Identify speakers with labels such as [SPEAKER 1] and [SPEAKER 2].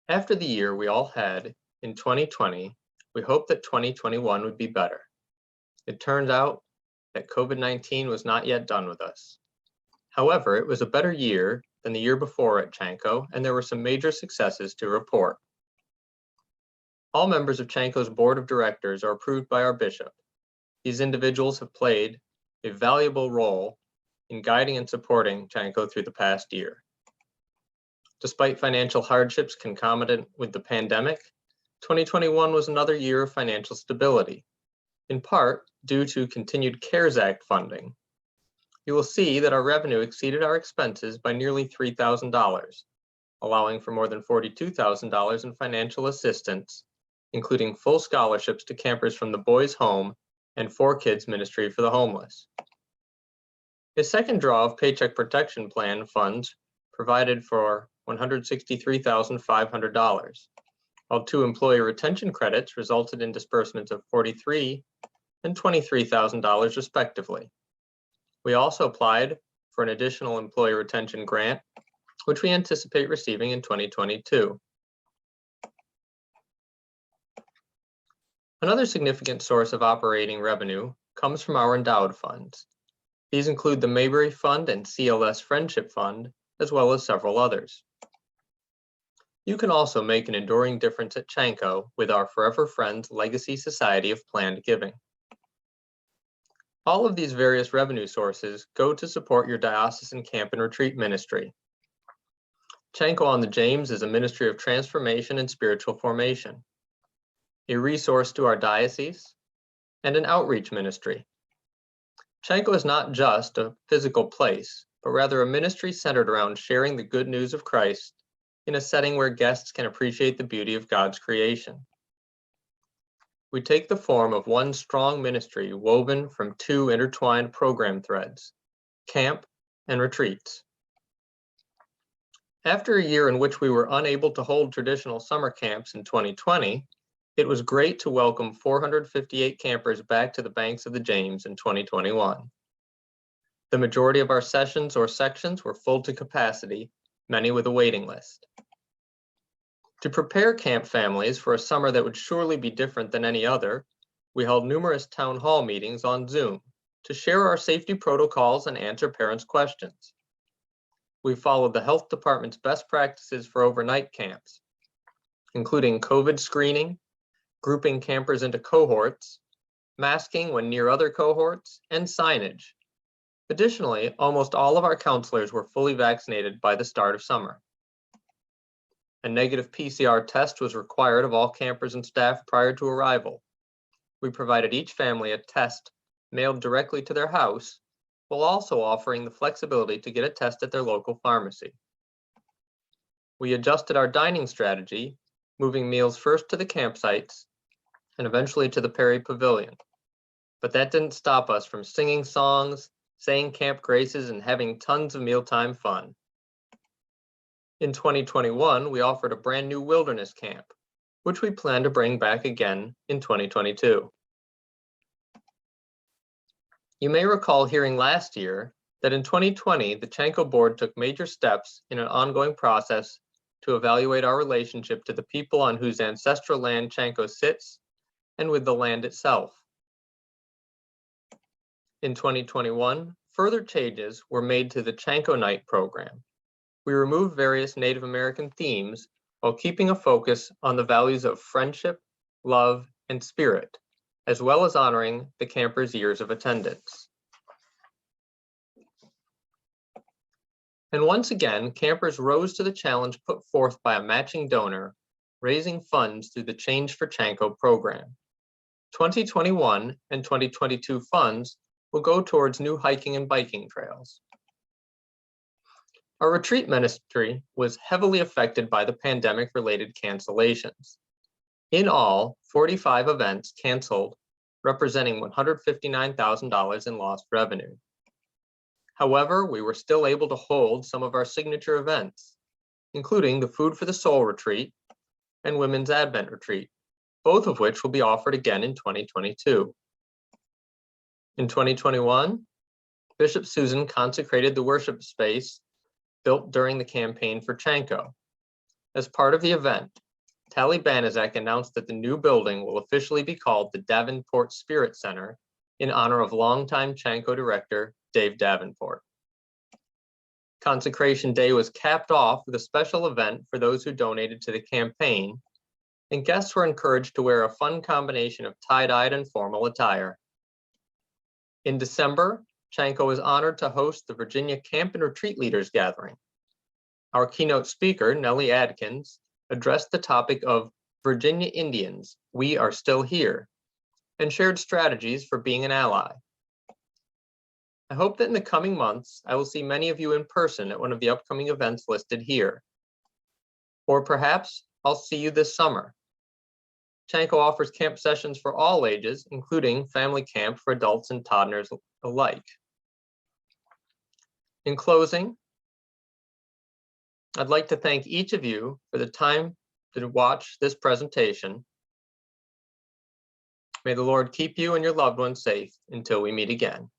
[SPEAKER 1] After the year we all had in 2020, we hoped that 2021 would be better. It turned out that COVID-19 was not yet done with us. However, it was a better year than the year before at Chanco, and there were some major successes to report. All members of Chanco's board of directors are approved by our bishop. These individuals have played a valuable role in guiding and supporting Chanco through the past year. Despite financial hardships concomitant with the pandemic, 2021 was another year of financial stability, in part due to continued CARES Act funding. You will see that our revenue exceeded our expenses by nearly $3,000, allowing for more than $42,000 in financial assistance, including full scholarships to campers from the Boys Home and 4Kids Ministry for the Homeless. A second draw of Paycheck Protection Plan funds provided for $163,500, while 2 employee retention credits resulted in disbursements of $43,000 and $23,000 respectively. We also applied for an additional employee retention grant, which we anticipate receiving in 2022. Another significant source of operating revenue comes from our endowed funds. These include the Maybury Fund and CLS Friendship Fund, as well as several others. You can also make an enduring difference at Chanco with our Forever Friends Legacy Society of Planned Giving. All of these various revenue sources go to support your diocesan camp and retreat ministry. Chanco on the James is a ministry of transformation and spiritual formation, a resource to our diocese, and an outreach ministry. Chanco is not just a physical place, but rather a ministry centered around sharing the good news of Christ in a setting where guests can appreciate the beauty of God's creation. We take the form of one strong ministry woven from 2 intertwined program threads, camp and retreats. After a year in which we were unable to hold traditional summer camps in 2020, it was great to welcome 458 campers back to the banks of the James in 2021. The majority of our sessions or sections were full to capacity, many with a waiting list. To prepare camp families for a summer that would surely be different than any other, we held numerous town hall meetings on Zoom to share our safety protocols and answer parents' questions. We followed the health department's best practices for overnight camps, including COVID screening, grouping campers into cohorts, masking when near other cohorts, and signage. Additionally, almost all of our counselors were fully vaccinated by the start of summer. A negative PCR test was required of all campers and staff prior to arrival. We provided each family a test mailed directly to their house, while also offering the flexibility to get a test at their local pharmacy. We adjusted our dining strategy, moving meals first to the campsites and eventually to the Perry Pavilion. But that didn't stop us from singing songs, saying camp graces, and having tons of mealtime fun. In 2021, we offered a brand new wilderness camp, which we plan to bring back again in 2022. You may recall hearing last year that in 2020, the Chanco board took major steps in an ongoing process to evaluate our relationship to the people on whose ancestral land Chanco sits and with the land itself. In 2021, further changes were made to the Chanco Night program. We removed various Native American themes while keeping a focus on the values of friendship, love, and spirit, as well as honoring the campers' years of attendance. And once again, campers rose to the challenge put forth by a matching donor, raising funds through the Change for Chanco program. 2021 and 2022 funds will go towards new hiking and biking trails. Our retreat ministry was heavily affected by the pandemic-related cancellations. In all, 45 events canceled, representing $159,000 in lost revenue. However, we were still able to hold some of our signature events, including the Food for the Soul retreat and Women's Advent retreat, both of which will be offered again in 2022. In 2021, Bishop Susan consecrated the worship space built during the campaign for Chanco. As part of the event, Tally Banaszak announced that the new building will officially be called the Davenport Spirit Center in honor of longtime Chanco director Dave Davenport. Consecration Day was capped off with a special event for those who donated to the campaign, and guests were encouraged to wear a fun combination of tie-dyed and formal attire. In December, Chanco was honored to host the Virginia Camp and Retreat Leaders Gathering. Our keynote speaker, Nellie Adkins, addressed the topic of Virginia Indians, We Are Still Here, and shared strategies for being an ally. I hope that in the coming months, I will see many of you in person at one of the upcoming events listed here. Or perhaps I'll see you this summer. Chanco offers camp sessions for all ages, including family camp for adults and toddlers alike. In closing, I'd like to thank each of you for the time to watch this presentation. May the Lord keep you and your loved ones safe until we meet again.